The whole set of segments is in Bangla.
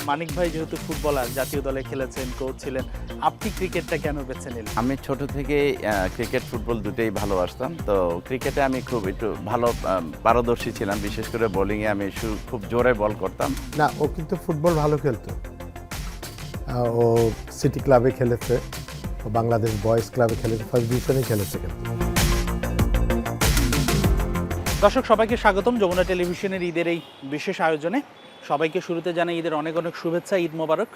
মানিক ভাই যেহেতু ফুটবলার, জাতীয় দলে খেলেছেন, কোচ ছিলেন, আপনি ক্রিকেটটা কেন বেছে নিলেন? আমি ছোট থেকেই ক্রিকেট ফুটবল দুটোই ভালোবাসতাম। তো ক্রিকেটে আমি খুব একটু ভালো পারদর্শী ছিলাম। বিশেষ করে বোলিংয়ে আমি খুব জোরে বল করতাম। না, ও কিন্তু ফুটবল ভালো খেলতো। ও সিটি ক্লাবে খেলেছে, ও বাংলাদেশ বয়েজ ক্লাবে খেলেছে, ফার্স্ট ডিভিশনে খেলেছে কিন্তু। দর্শক সবাইকে স্বাগতম যমুনা টেলিভিশনের ঈদের এই বিশেষ আয়োজনে। সবাইকে শুরুতে জানাই ঈদের অনেক অনেক শুভেচ্ছা, ঈদ মোবারক।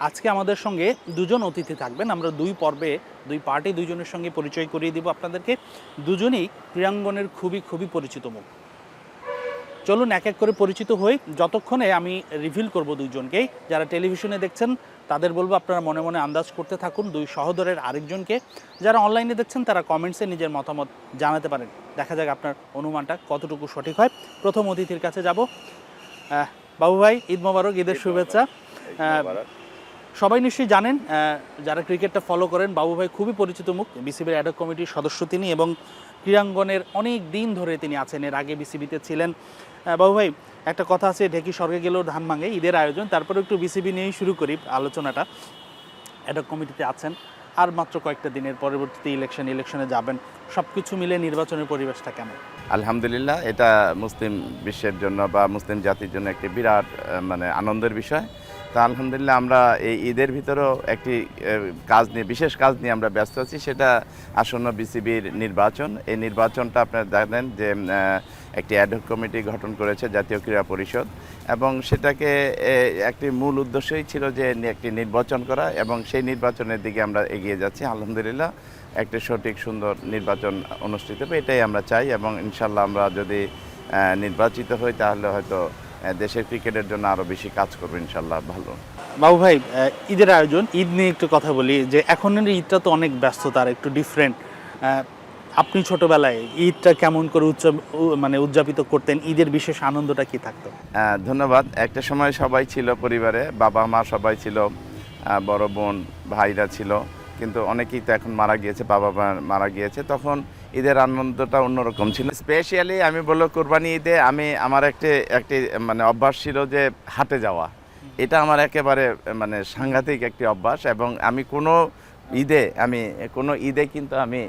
আজকে আমাদের সঙ্গে দুজন অতিথি থাকবেন। আমরা দুই পর্বে দুই পার্টি দুইজনের সঙ্গে পরিচয় করিয়ে দিব আপনাদেরকে। দুজনেই ক্রীড়াঙ্গনের খুবই পরিচিত মুখ। চলুন এক এক করে পরিচিত হই। যতক্ষণে আমি রিভিল করব দুইজনকেই, যারা টেলিভিশনে দেখছেন তাদের বলবো আপনারা মনে মনে আন্দাজ করতে থাকুন দুই সহোদরের আরেকজনকে। যারা অনলাইনে দেখছেন তারা কমেন্টসে নিজের মতামত জানাতে পারেন। দেখা যাক আপনার অনুমানটা কতটুকু সঠিক হয়। প্রথম অতিথির কাছে যাব। বাবু ভাই, ঈদ মোবারক, ঈদের শুভেচ্ছা। সবাই নিশ্চয়ই জানেন, যারা ক্রিকেটটা ফলো করেন, বাবু ভাই খুবই পরিচিত মুখ। বিসিবির অ্যাডহক কমিটির সদস্য তিনি এবং ক্রীড়াঙ্গনের অনেক দিন ধরে তিনি আছেন। এর আগে বিসিবিতে ছিলেন। বাবু ভাই, একটা কথা আছে, ঢেকি স্বর্গে গেলেও ধান ভাঙে, ঈদের আয়োজন, তারপরে একটু বিসিবি নিয়েই শুরু করি আলোচনাটা। অ্যাডহক কমিটিতে আছেন, আর মাত্র কয়েকটা দিনের পরবর্তীতে ইলেকশনে যাবেন। সব কিছু মিলে নির্বাচনের পরিবেশটা কেমন? আলহামদুলিল্লাহ, এটা মুসলিম বিশ্বের জন্য বা মুসলিম জাতির জন্য একটি বিরাট আনন্দের বিষয়। তা আলহামদুলিল্লাহ আমরা এই ঈদের ভিতরেও একটি বিশেষ কাজ নিয়ে আমরা ব্যস্ত আছি। সেটা আসন্ন বিসিবির নির্বাচন। এই নির্বাচনটা আপনারা জানেন যে একটি অ্যাডহক কমিটি গঠন করেছে জাতীয় ক্রীড়া পরিষদ, এবং সেটাকে একটি মূল উদ্দেশ্যই ছিল যে একটি নির্বাচন করা, এবং সেই নির্বাচনের দিকে আমরা এগিয়ে যাচ্ছি। আলহামদুলিল্লাহ একটি সঠিক সুন্দর নির্বাচন অনুষ্ঠিত হবে, এটাই আমরা চাই। এবং ইনশাল্লাহ আমরা যদি নির্বাচিত হই তাহলে হয়তো দেশের ক্রিকেটের জন্য আরও বেশি কাজ করবো ইনশাল্লাহ। ভালো। বাবু ভাই, ঈদের আয়োজন, ঈদ নিয়ে একটু কথা বলি। যে এখনের ঈদটা তো অনেক ব্যস্ততার, একটু ডিফারেন্ট। আপনি ছোটবেলায় ঈদটা কেমন করে উদযাপিত করতেন? ঈদের বিশেষ আনন্দটা কি থাকতো? ধন্যবাদ। একটা সময় সবাই ছিল পরিবারে, বাবা মা সবাই ছিল, বড় বোন ভাইরা ছিল, কিন্তু অনেকেই তো এখন মারা গিয়েছে, বাবা মা মারা গিয়েছে। তখন ঈদের আনন্দটা অন্যরকম ছিল। স্পেশালি আমি বলবো কোরবানি ঈদে আমার একটি অভ্যাস ছিল যে হাটে যাওয়া। এটা আমার একেবারে সাংঘাতিক একটি অভ্যাস, এবং আমি কোনো ঈদে কিন্তু আমি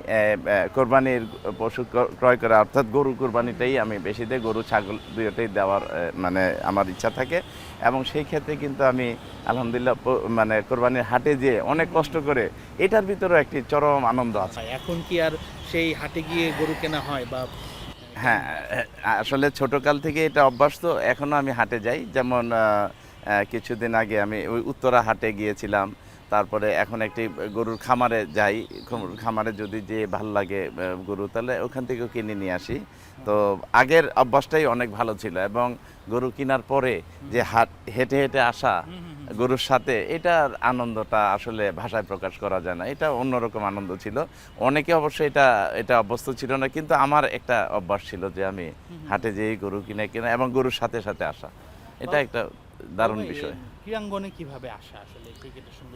কোরবানির পশু ক্রয় করা, অর্থাৎ গরু কোরবানিটাই আমি বেশি দিই। গরু ছাগল দুটোই দেওয়ার আমার ইচ্ছা থাকে, এবং সেই ক্ষেত্রে কিন্তু আমি আলহামদুলিল্লাহ কোরবানির হাটে যেয়ে অনেক কষ্ট করে, এটার ভিতরেও একটি চরম আনন্দ আছে। এখন কি আর সেই হাটে গিয়ে গরু কেনা হয়? বা হ্যাঁ, আসলে ছোটকাল থেকে এটা অভ্যাস, তো এখনও আমি হাটে যাই। যেমন কিছুদিন আগে আমি ওই উত্তরা হাটে গিয়েছিলাম। তারপরে এখন একটি গরুর খামারে যাই। খামারে যদি যে ভালো লাগে গরু, তাহলে ওখান থেকেও কিনে নিয়ে আসি। তো আগের অভ্যাসটাই অনেক ভালো ছিল, এবং গরু কেনার পরে যে হেঁটে হেঁটে আসা গরুর সাথে, এটার আনন্দটা আসলে ভাষায় প্রকাশ করা যায় না। এটা অন্যরকম আনন্দ ছিল। অনেকে অবশ্য এটা অভ্যস্ত ছিল না, কিন্তু আমার একটা অভ্যাস ছিল যে আমি হাটে যেয়ে গরু কিনা এবং গরুর সাথে সাথে আসা, এটা একটা দারুণ বিষয়। ক্রীড়াঙ্গনে কিভাবে আসা আসলে ক্রিকেটের সঙ্গে?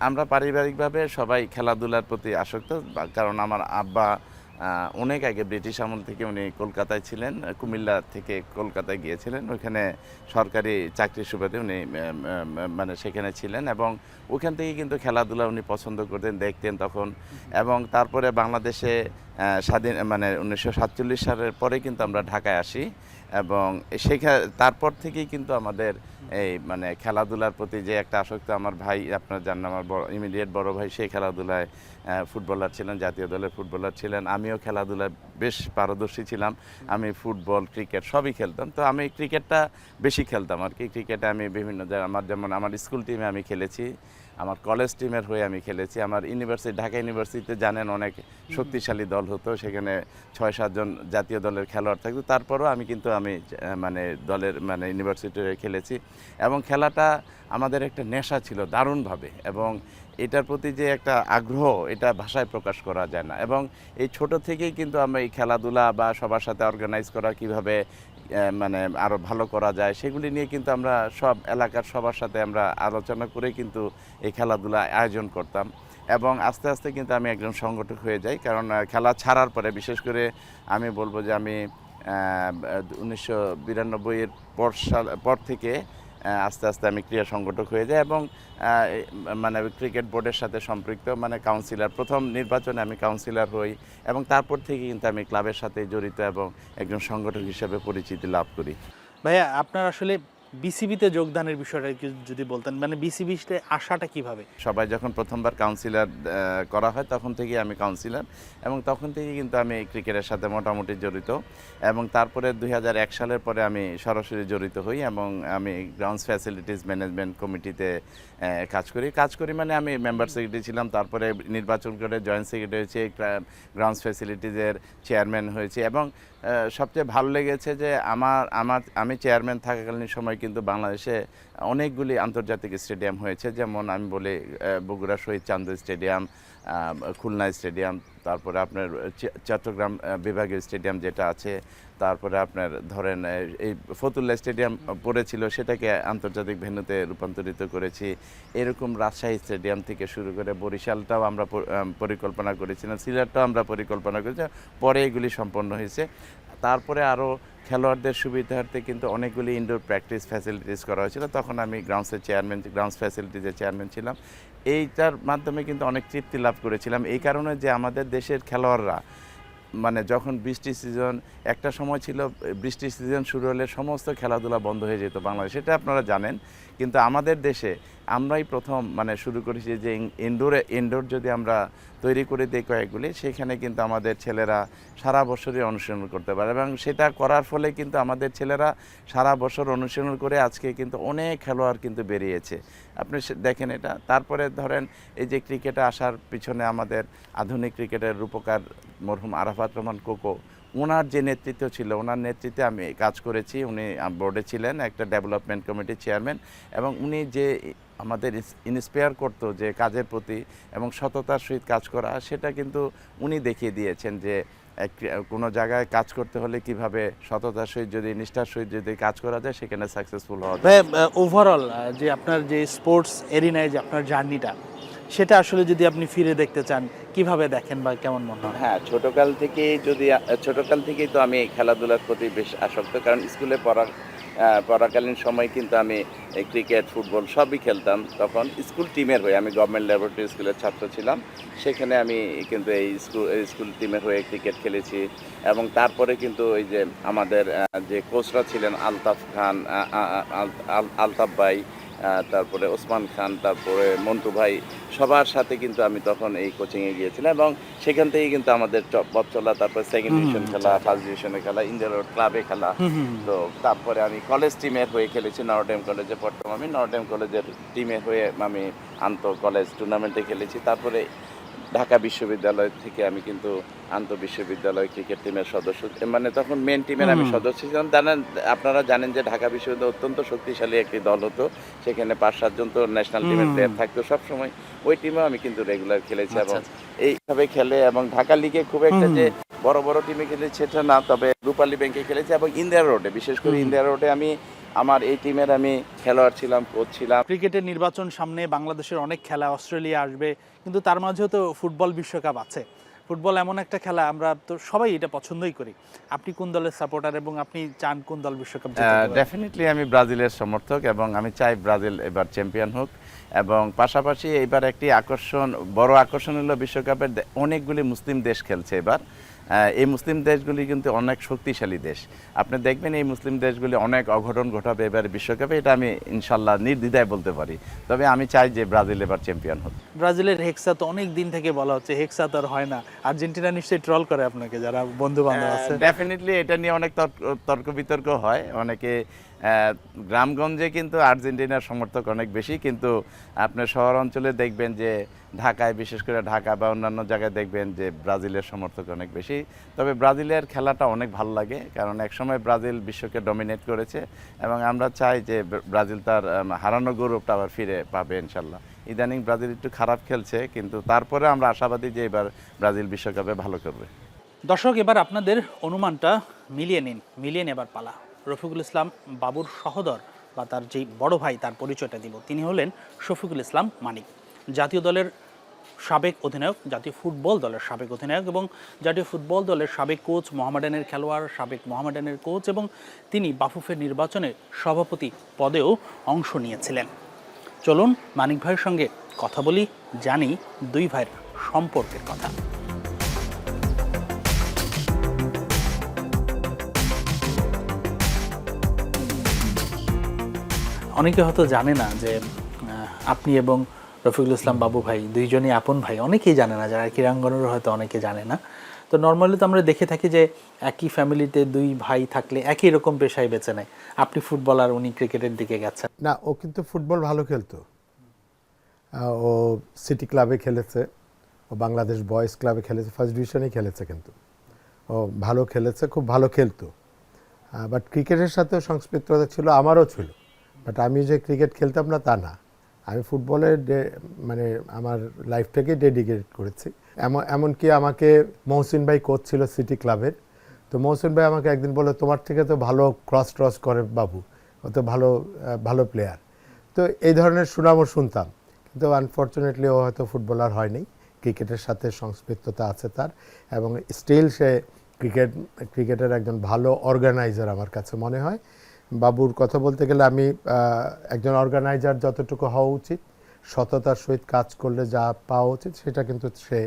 আমরা পারিবারিকভাবে সবাই খেলাধুলার প্রতি আসক্ত, কারণ আমার আব্বা অনেক আগে ব্রিটিশ আমল থেকে উনি কলকাতায় ছিলেন, কুমিল্লা থেকে কলকাতায় গিয়েছিলেন। ওইখানে সরকারি চাকরির সুবাদে উনি সেখানে ছিলেন, এবং ওখান থেকে কিন্তু খেলাধুলা উনি পছন্দ করতেন, দেখতেন তখন। এবং তারপরে বাংলাদেশে স্বাধীন 1947 সালের পরে কিন্তু আমরা ঢাকায় আসি, এবং তারপর থেকেই কিন্তু আমাদের এই খেলাধুলার প্রতি যে একটা আসক্তি। আমার ভাই, আপনার জানেন, আমার ইমিডিয়েট বড় ভাই, সেই খেলাধুলায় ফুটবলার ছিলেন, জাতীয় দলের ফুটবলার ছিলেন। আমিও খেলাধুলায় বেশ পারদর্শী ছিলাম। আমি ফুটবল, ক্রিকেট সবই খেলতাম। তো আমি ক্রিকেটটা বেশি খেলতাম আর কি। ক্রিকেটে আমি বিভিন্ন জায়গায়, আমার স্কুল টিমে আমি খেলেছি, আমার কলেজ টিমের হয়ে আমি খেলেছি। আমার ঢাকা ইউনিভার্সিটিতে জানেন অনেক শক্তিশালী দল হতো, সেখানে 6-7 জন জাতীয় দলের খেলোয়াড় থাকতো। তারপরও আমি দলের ইউনিভার্সিটিতে খেলেছি, এবং খেলাটা আমাদের একটা নেশা ছিল দারুণভাবে, এবং এটার প্রতি যে একটা আগ্রহ, এটা ভাষায় প্রকাশ করা যায় না। এবং এই ছোট থেকেই কিন্তু আমরা এই খেলাধুলা বা সবার সাথে অর্গানাইজ করা, কীভাবে আরও ভালো করা যায়, সেগুলি নিয়ে কিন্তু আমরা সব এলাকার সবার সাথে আমরা আলোচনা করে কিন্তু এই খেলাধুলা আয়োজন করতাম। এবং আস্তে আস্তে কিন্তু আমি একজন সংগঠক হয়ে যাই, কারণ খেলা ছাড়ার পরে, বিশেষ করে আমি বলবো যে আমি 1992-এর পর থেকে আস্তে আস্তে আমি ক্রীড়া সংগঠক হয়ে যাই এবং মানে ক্রিকেট বোর্ডের সাথে সম্পৃক্ত, মানে কাউন্সিলর, প্রথম নির্বাচনে আমি কাউন্সিলর হই এবং তারপর থেকে কিন্তু আমি ক্লাবের সাথে জড়িত এবং একজন সংগঠক হিসেবে পরিচিতি লাভ করি। ভাইয়া, আপনার আসলে বিসিবিতে যোগদানের বিষয়টা একটু যদি বলতেন, মানে বিসিবিতে আসাটা কিভাবে? সবাই যখন প্রথমবার কাউন্সিলর করা হয় তখন থেকেই আমি কাউন্সিলর এবং তখন থেকেই কিন্তু আমি ক্রিকেটের সাথে মোটামুটি জড়িত এবং তারপরে 2001 সালের পরে আমি সরাসরি জড়িত হই এবং আমি গ্রাউন্ডস ফ্যাসিলিটিস ম্যানেজমেন্ট কমিটিতে কাজ করি মানে আমি মেম্বার সেক্রেটারি ছিলাম, তারপরে নির্বাচন করে জয়েন্ট সেক্রেটারি হয়েছি, গ্রাউন্ডস ফ্যাসিলিটিসের চেয়ারম্যান হয়েছি এবং সবচেয়ে ভালো লেগেছে যে আমি চেয়ারম্যান থাকাকালীন সময় কিন্তু বাংলাদেশে অনেকগুলি আন্তর্জাতিক স্টেডিয়াম হয়েছে, যেমন আমি বলি বগুড়া শহীদ চান্দ স্টেডিয়াম, খুলনা স্টেডিয়াম, তারপরে আপনার চট্টগ্রাম বিভাগীয় স্টেডিয়াম যেটা আছে, তারপরে আপনার ধরেন এই ফতুল্লা স্টেডিয়াম পড়েছিল সেটাকে আন্তর্জাতিক ভেন্যুতে রূপান্তরিত করেছি। এরকম রাজশাহী স্টেডিয়াম থেকে শুরু করে বরিশালটাও আমরা পরিকল্পনা করেছিলাম, সিলেটটাও আমরা পরিকল্পনা করেছি, পরে এগুলি সম্পন্ন হয়েছে। তারপরে আরও খেলোয়াড়দের সুবিধার্থে কিন্তু অনেকগুলি ইনডোর প্র্যাকটিস ফ্যাসিলিটিস করা হয়েছিল, তখন আমি গ্রাউন্ডস ফ্যাসিলিটিসের চেয়ারম্যান ছিলাম। এইটার মাধ্যমে কিন্তু অনেক তৃপ্তি লাভ করেছিলাম এই কারণে যে আমাদের দেশের খেলোয়াড়রা মানে যখন বৃষ্টি সিজন, একটা সময় ছিল বৃষ্টি সিজন শুরু হলে সমস্ত খেলাধুলা বন্ধ হয়ে যেত বাংলাদেশে, সেটা আপনারা জানেন, কিন্তু আমাদের দেশে আমরাই প্রথম মানে শুরু করেছি যে ইনডোর যদি আমরা তৈরি করে দিই কয়েকগুলি, সেখানে কিন্তু আমাদের ছেলেরা সারা বছরই অনুশীলন করতে পারে এবং সেটা করার ফলে কিন্তু আমাদের ছেলেরা সারা বছর অনুশীলন করে আজকে কিন্তু অনেক খেলোয়াড় কিন্তু বেরিয়েছে, আপনি দেখেন এটা। তারপরে ধরেন এই যে ক্রিকেটে আসার পিছনে আমাদের আধুনিক ক্রিকেটের রূপকার মরহুম আরাফাত রহমান কোকো, ওনার যে নেতৃত্ব ছিল, ওনার নেতৃত্বে আমি কাজ করেছি, উনি বোর্ডে ছিলেন, একটা ডেভেলপমেন্ট কমিটির চেয়ারম্যান, এবং উনি যে আমাদের ইন্সপায়ার করতো যে কাজের প্রতি এবং সততার সহিত কাজ করা, সেটা কিন্তু উনি দেখিয়ে দিয়েছেন যে কোনো জায়গায় কাজ করতে হলে কিভাবে সততার সহিত যদি নিষ্ঠার সহিত যদি কাজ করা যায় সেখানে সাকসেসফুল হওয়া যায়। ওভারঅল যে আপনার যে স্পোর্টস এরিনায় যে আপনার জার্নিটা, সেটা আসলে যদি আপনি ফিরে দেখতে চান কিভাবে দেখেন বা কেমন মনে হয়? হ্যাঁ, ছোটকাল থেকেই তো আমি খেলাধুলার প্রতি বেশ আসক্ত, কারণ স্কুলে পড়াকালীন সময় কিন্তু আমি ক্রিকেট, ফুটবল সবই খেলতাম। তখন স্কুল টিমের হয়ে, আমি গভর্নমেন্ট ল্যাবরেটরি স্কুলের ছাত্র ছিলাম, সেখানে আমি কিন্তু এই স্কুল টিমের হয়ে ক্রিকেট খেলেছি এবং তারপরে কিন্তু ওই যে আমাদের যে কোচরা ছিলেন আলতাফ খান, আলতাফ ভাই, তারপরে ওসমান খান, তারপরে মন্টু ভাই, সবার সাথে কিন্তু আমি তখন এই কোচিংয়ে গিয়েছিলাম এবং সেখান থেকেই কিন্তু আমাদের পথ চলা, তারপরে সেকেন্ড ডিভিশন খেলা, ফার্স্ট ডিভিশনে খেলা, ইন্ডিয়া রোড ক্লাবে খেলা। তো তারপরে আমি কলেজ টিমের হয়ে খেলেছি, নরডেম কলেজে পড়তাম আমি, নরডেম কলেজের টিমের হয়ে আমি আন্তঃ কলেজ টুর্নামেন্টে খেলেছি। তারপরে ঢাকা বিশ্ববিদ্যালয় থেকে আমি কিন্তু আন্তঃবিশ্ববিদ্যালয় ক্রিকেট টিমের সদস্য, মানে তখন মেন টিমের আমি সদস্য ছিলাম। আপনারা জানেন যে ঢাকা বিশ্ববিদ্যালয় অত্যন্ত শক্তিশালী একটি দল হতো, সেখানে 5-7 জন তো ন্যাশনাল টিমের প্লেয়ার থাকতো সবসময়, ওই টিমেও আমি কিন্তু রেগুলার খেলেছি এবং এইভাবে খেলে এবং ঢাকা লিগে খুব একটা যে বড় বড় টিমে খেলেছি সেটা না, তবে রূপালী ব্যাংকে খেলেছি এবং ইন্ডিয়া রোডে, বিশেষ করে ইন্ডিয়া রোডে আমি আমার এই টিমের আমি খেলোয়াড় ছিলাম, কোচ ছিলাম। ক্রিকেটের নির্বাচন সামনে, বাংলাদেশের অনেক খেলা, অস্ট্রেলিয়া আসবে, কিন্তু তার মাঝেও তো ফুটবল বিশ্বকাপ আছে। ফুটবল এমন একটা খেলা, আমরা তো সবাই এটা পছন্দই করি। আপনি কোন দলের সাপোর্টার এবং আপনি চান কোন দল বিশ্বকাপ জিতুক? ডেফিনেটলি আমি ব্রাজিলের সমর্থক এবং আমি চাই ব্রাজিল এবার চ্যাম্পিয়ন হোক এবং পাশাপাশি এবার একটি বড় আকর্ষণ হলো বিশ্বকাপের অনেকগুলি মুসলিম দেশ খেলছে এবার। এই মুসলিম দেশগুলি কিন্তু অনেক শক্তিশালী দেশ, আপনি দেখবেন এই মুসলিম দেশগুলি অনেক অঘটন ঘটাবে এবার বিশ্বকাপে, এটা আমি ইনশাল্লাহ নির্দ্বিধায় বলতে পারি। তবে আমি চাই যে ব্রাজিল এবার চ্যাম্পিয়ন হোক। ব্রাজিলের হেক্সা তো অনেক দিন থেকে বলা হচ্ছে, হেক্সা তো আর হয় না। আর্জেন্টিনা নিশ্চয়ই ট্রল করে আপনাকে, যারা বন্ধু বান্ধব আছে। ডেফিনেটলি এটা নিয়ে অনেক তর্ক বিতর্ক হয়, অনেকে গ্রামগঞ্জে কিন্তু আর্জেন্টিনার সমর্থক অনেক বেশি, কিন্তু আপনার শহর অঞ্চলে দেখবেন যে ঢাকায়, বিশেষ করে ঢাকা বা অন্যান্য জায়গায় দেখবেন যে ব্রাজিলের সমর্থক অনেক বেশি। তবে ব্রাজিলের খেলাটা অনেক ভালো লাগে, কারণ একসময় ব্রাজিল বিশ্বকে ডমিনেট করেছে এবং আমরা চাই যে ব্রাজিল তার হারানো গৌরবটা আবার ফিরে পাবে ইনশাল্লাহ। ইদানিং ব্রাজিল একটু খারাপ খেলছে, কিন্তু তারপরে আমরা আশাবাদী যে এবার ব্রাজিল বিশ্বকাপে ভালো করবে। দর্শক, এবার আপনাদের অনুমানটা মিলিয়ে নেবার পালা। রফিকুল ইসলাম বাবুর সহোদর বা তার যেই বড় ভাই, তার পরিচয়টা দিব। তিনি হলেন শফিকুল ইসলাম মানিক, জাতীয় দলের সাবেক অধিনায়ক, জাতীয় ফুটবল দলের সাবেক অধিনায়ক এবং জাতীয় ফুটবল দলের সাবেক কোচ, মোহামেডানের খেলোয়াড়, সাবেক মোহামেডানের কোচ এবং তিনি বাফুফের নির্বাচনে সভাপতি পদেও অংশ নিয়েছিলেন। চলুন মানিক ভাইয়ের সঙ্গে কথা বলি, জানি দুই ভাইয়ের সম্পর্কের কথা। অনেকে হয়তো জানে না যে আপনি এবং রফিকুল ইসলাম বাবু ভাই দুইজনই আপন ভাই। অনেকেই জানে না, যারা ক্রীড়াঙ্গনেরও হয়তো অনেকে জানে না। তো নর্মালি তো আমরা দেখে থাকি যে একই ফ্যামিলিতে দুই ভাই থাকলে একই রকম পেশায় বেছে নেয়। আপনি ফুটবলার, উনি ক্রিকেটের দিকে গেছেন। না, ও কিন্তু ফুটবল ভালো খেলতো। ও সিটি ক্লাবে খেলেছে, ও বাংলাদেশ বয়েজ ক্লাবে খেলেছে, ফার্স্ট ডিভিশনেই খেলেছে, কিন্তু ও ভালো খেলেছে, খুব ভালো খেলতো। বাট ক্রিকেটের সাথেও সংস্পৃক্ততা ছিল, আমারও ছিল। বাট আমি যে ক্রিকেট খেলতাম না তা না, আমি ফুটবলের মানে আমার লাইফটাকে ডেডিকেট করেছি। এমনকি আমাকে মহসিন ভাই কোচ ছিল সিটি ক্লাবের। তো মহসিন ভাই আমাকে একদিন বলে, তোমার থেকে তো ভালো ক্রস করে বাবু, ও তো ভালো প্লেয়ার। তো এই ধরনের সুনামও শুনতাম, কিন্তু আনফর্চুনেটলি ও হয়তো ফুটবলার হয়নি। ক্রিকেটের সাথে সংস্পৃক্ততা আছে তার, এবং স্টিল সে ক্রিকেটের একজন ভালো অর্গানাইজার আমার কাছে মনে হয়। বাবুর কথা বলতে গেলে আমি একজন অর্গানাইজার যতটুকু হওয়া উচিত, সততার সহিত কাজ করলে যা পাওয়া উচিত সেটা কিন্তু সে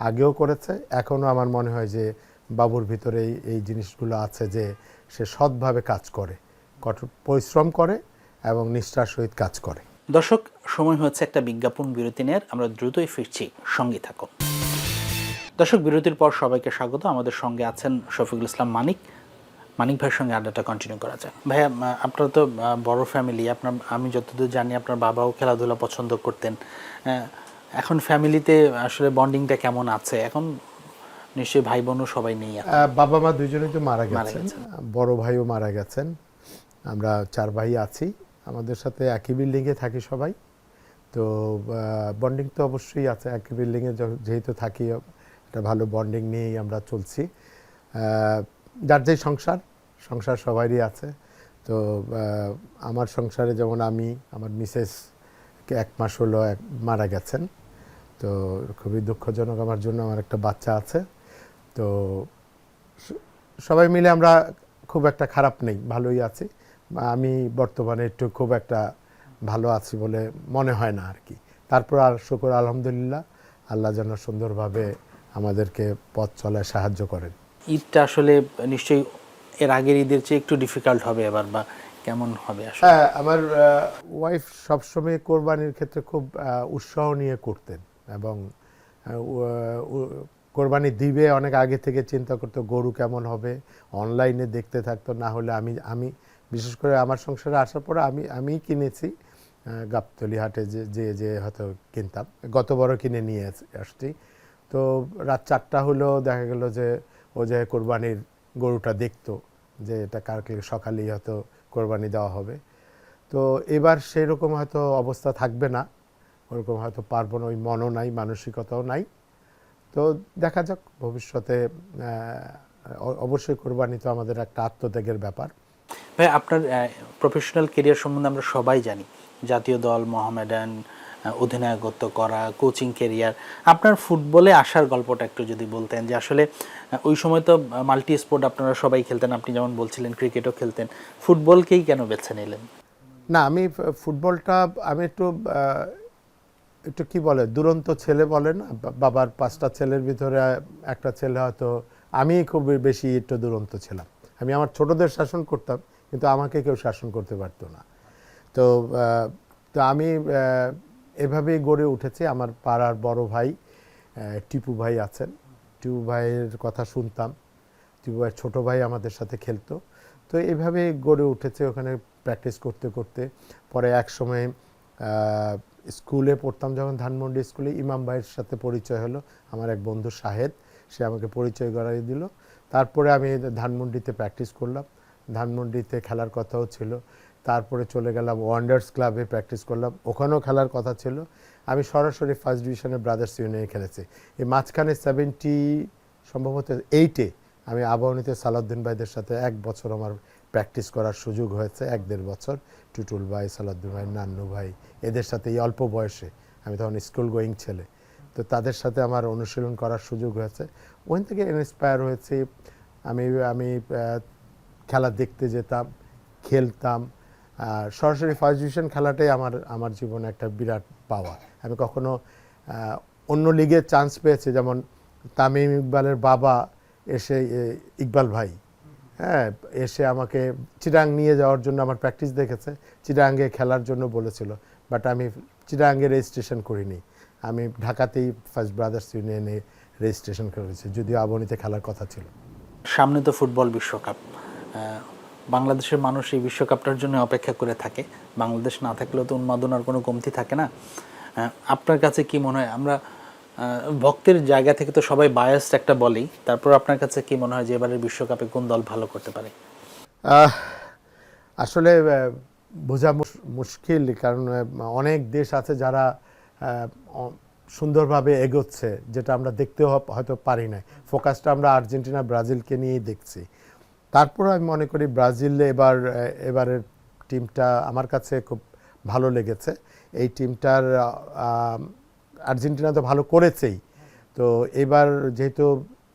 আগেও করেছে। এখনও আমার মনে হয় যে বাবুর ভিতরে এই জিনিসগুলো আছে, যে সে সৎভাবে কাজ করে, কঠোর পরিশ্রম করে এবং নিষ্ঠার সহিত কাজ করে। দর্শক, সময় হচ্ছে একটা বিজ্ঞাপন বিরতি নেয়ার, আমরা দ্রুতই ফিরছি, সঙ্গে থাকুন। দর্শক, বিরতির পর সবাইকে স্বাগত। আমাদের সঙ্গে আছেন শফিকুল ইসলাম মানিক ভাইয়ের সঙ্গে আড্ডাটা কন্টিনিউ করা যায়। ভাইয়া, আপনার তো বড় ফ্যামিলি, আমি যতদূর জানি আপনার বাবাও খেলাধুলা পছন্দ করতেন। এখন ফ্যামিলিতে আসলে বন্ডিংটা কেমন আছে? এখন নিশ্চয়ই ভাই বোনও সবাই নেই। বাবা মা দুজনেই তো মারা গেছেন, বড় ভাইও মারা গেছেন। আমরা 4 ভাই আছি, আমাদের সাথে একই বিল্ডিংয়ে থাকি সবাই। তো বন্ডিং তো অবশ্যই আছে, একই বিল্ডিংয়ে যেহেতু থাকি, একটা ভালো বন্ডিং নিয়েই আমরা চলছি। যার যেই সংসার সবারই আছে। তো আমার সংসারে যেমন আমার মিসেসকে 1 মাস হলো মারা গেছেন। তো খুবই দুঃখজনক আমার জন্য। আমার একটা বাচ্চা আছে। তো সবাই মিলে আমরা খুব একটা খারাপ নেই, ভালোই আছি। আমি বর্তমানে একটু খুব একটা ভালো আছি বলে মনে হয় না আর কি। তারপর আর শুকর আলহামদুলিল্লাহ, আল্লাহ যেন সুন্দরভাবে আমাদেরকে পথ চলায় সাহায্য করেন। ঈদটা আসলে নিশ্চয়ই এর আগের ঈদের চেয়ে একটু ডিফিকাল্ট হবে এবার, বা কেমন হবে আসলে? হ্যাঁ, আমার ওয়াইফ সবসময় কোরবানির ক্ষেত্রে খুব উৎসাহ নিয়ে করতেন, এবং কোরবানি দিবে অনেক আগে থেকে চিন্তা করতো গরু কেমন হবে, অনলাইনে দেখতে থাকতো। না হলে আমি বিশেষ করে আমার সংসারে আসার পরে আমি কিনেছি গাবতলী হাটে, যে হয়তো কিনতাম, গতবারও কিনে নিয়ে আসছি। তো রাত 4টা হলো, দেখা গেল যে ও যে কোরবানির গরুটা দেখতো, যে এটা কালকে সকালেই হয়তো কোরবানি দেওয়া হবে। তো এবার সেই রকম হয়তো অবস্থা থাকবে না, ওরকম হয়তো পারবো না, ওই মনও নাই, মানসিকতাও নাই। তো দেখা যাক ভবিষ্যতে। অবশ্যই কোরবানি তো আমাদের একটা আত্মত্যাগের ব্যাপার। ভাই, আপনার প্রফেশনাল কেরিয়ার সম্বন্ধে আমরা সবাই জানি, জাতীয় দল, মোহামেডান, অধিনায়কত্ব করা, কোচিং কেরিয়ার। আপনার ফুটবলে আসার গল্পটা একটু যদি বলতেন, যে আসলে ওই সময় তো মাল্টি স্পোর্ট আপনারা সবাই খেলতেন, আপনি যেমন বলছিলেন ক্রিকেটও খেলতেন, ফুটবলকেই কেন বেছে নিলেন? না, আমি ফুটবলটা আমি একটু কি বলে, দুরন্ত ছেলে বলে না, বাবার 5টা ছেলের ভিতরে একটা ছেলে হয়তো। আমি খুব বেশি একটু দুরন্ত ছিলাম। আমি আমার ছোটদের শাসন করতাম, কিন্তু আমাকে কেউ শাসন করতে পারতো না। তো আমি এভাবেই গড়ে উঠেছি। আমার পাড়ার বড় ভাই টিপু ভাই আছেন, টিপু ভাইয়ের কথা শুনতাম। টিপু ভাইয়ের ছোটো ভাই আমাদের সাথে খেলতো। তো এইভাবেই গড়ে উঠেছে, ওখানে প্র্যাকটিস করতে করতে। পরে এক সময় স্কুলে পড়তাম যখন, ধানমন্ডি স্কুলে ইমাম ভাইয়ের সাথে পরিচয় হলো। আমার এক বন্ধু শাহেদ, সে আমাকে পরিচয় করাই দিল। তারপরে আমি ধানমন্ডিতে প্র্যাকটিস করলাম, ধানমন্ডিতে খেলার কথাও ছিল। তারপরে চলে গেলাম ওয়ান্ডার্স ক্লাবে প্র্যাকটিস করলাম, ওখানেও খেলার কথা ছিল। আমি সরাসরি ফার্স্ট ডিভিশনে ব্রাদার্স ইউনিয়নে খেলেছি। এই মাঝখানে 78-এ আমি আবাহনীতে সালাউদ্দিন ভাইদের সাথে 1 বছর আমার প্র্যাকটিস করার সুযোগ হয়েছে, 1-1.5 বছর। টুটুল ভাই, সালাউদ্দিন ভাই, নান্নু ভাই, এদের সাথে এই অল্প বয়সে, আমি তখন স্কুল গোয়িং ছেলে। তো তাদের সাথে আমার অনুশীলন করার সুযোগ হয়েছে। ওখান থেকে ইন্সপায়ার হয়েছি। আমি আমি খেলা দেখতে যেতাম, খেলতাম। সরাসরি ফার্স্ট ডিভিশন খেলাটাই আমার জীবনে একটা বিরাট পাওয়া। আমি কখনো অন্য লিগে চান্স পেয়েছি, যেমন তামিম ইকবালের বাবা এসে, ইকবাল ভাই, হ্যাঁ, এসে আমাকে চিটাং নিয়ে যাওয়ার জন্য আমার প্র্যাকটিস দেখেছে, চিটাঙ্গে খেলার জন্য বলেছিল, বাট আমি চিটাঙ্গে রেজিস্ট্রেশন করিনি। আমি ঢাকাতেই ফার্স্ট ব্রাদার্স ইউনিয়নে রেজিস্ট্রেশন করেছি, যদিও আবনীতে খেলার কথা ছিল। সামনে তো ফুটবল বিশ্বকাপ, বাংলাদেশের মানুষ এই বিশ্বকাপটার জন্য অপেক্ষা করে থাকে। বাংলাদেশ না থাকলেও তো উন্মাদনার কোনো কমতি থাকে না। আপনার কাছে কি মনে হয়, আমরা ভক্তের জায়গা থেকে তো সবাই বায়াসড একটা বলেই, তারপর আপনার কাছে কি মনে হয় যে এবারের বিশ্বকাপে কোন দল ভালো করতে পারে? আসলে বোঝা মুশকিল, কারণ অনেক দেশ আছে যারা সুন্দরভাবে এগোচ্ছে, যেটা আমরা দেখতেও হয়তো পারি না। ফোকাসটা আমরা আর্জেন্টিনা ব্রাজিলকে নিয়েই দেখছি। তারপরে আমি মনে করি ব্রাজিল এবারের টিমটা আমার কাছে খুব ভালো লেগেছে। এই টিমটার আর্জেন্টিনা তো ভালো করেছেই, তো এবার যেহেতু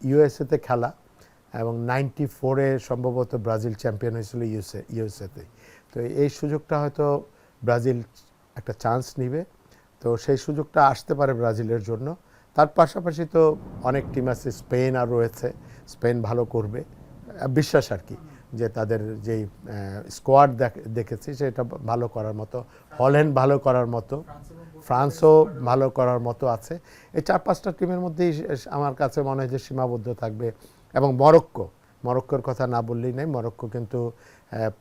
ইউএসএতে খেলা এবং 94-এ সম্ভবত ব্রাজিল চ্যাম্পিয়ন হয়েছিল ইউএসএতে, তো এই সুযোগটা হয়তো ব্রাজিল একটা চান্স নিবে, তো সেই সুযোগটা আসতে পারে ব্রাজিলের জন্য। তার পাশাপাশি তো অনেক টিম আছে, স্পেন আর রয়েছে, স্পেন ভালো করবে বিশ্বাস আর কি, যে তাদের যেই স্কোয়াড দেখেছি সেটা ভালো করার মতো, হল্যান্ড ভালো করার মতো, ফ্রান্সও ভালো করার মতো আছে। এই 4-5টা টিমের মধ্যেই আমার কাছে মনে হয় যে সীমাবদ্ধ থাকবে। এবং মরক্কোর কথা না বললেই নাই, মরক্কো কিন্তু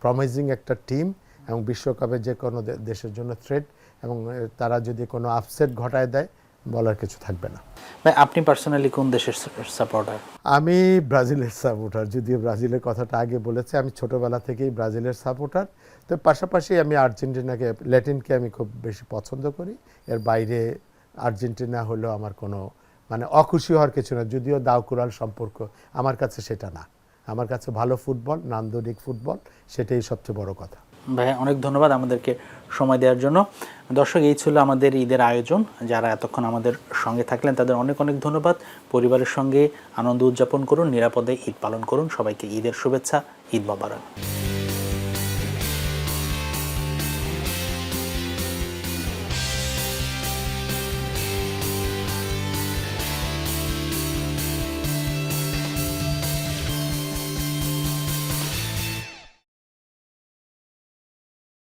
প্রমিজিং একটা টিম এবং বিশ্বকাপে যে কোনো দেশের জন্য থ্রেট, এবং তারা যদি কোনো আপসেট ঘটায় দেয় বলার কিছু থাকবে না। ভাই, আপনি পার্সোনালি কোন দেশের সাপোর্টার? আমি ব্রাজিলের সাপোর্টার, যদিও ব্রাজিলের কথাটা আগে বলেছে। আমি ছোটবেলা থেকেই ব্রাজিলের সাপোর্টার। তো পাশাপাশি আমি আর্জেন্টিনাকে, ল্যাটিনকে আমি খুব বেশি পছন্দ করি। এর বাইরে আর্জেন্টিনা হলো আমার কোনো মানে অখুশি হওয়ার কিছু না, যদিও দাওকুরাল সম্পর্ক, আমার কাছে সেটা না। আমার কাছে ভালো ফুটবল, নান্দনিক ফুটবল, সেটাই সবচেয়ে বড় কথা। ভাই, অনেক ধন্যবাদ আমাদেরকে সময় দেওয়ার জন্য। দর্শক, এই ছিল আমাদের ঈদের আয়োজন। যারা এতক্ষণ আমাদের সঙ্গে থাকলেন তাদের অনেক অনেক ধন্যবাদ। পরিবারের সঙ্গে আনন্দ উদযাপন করুন, নিরাপদে ঈদ পালন করুন। সবাইকে ঈদের শুভেচ্ছা, ঈদ মোবারক।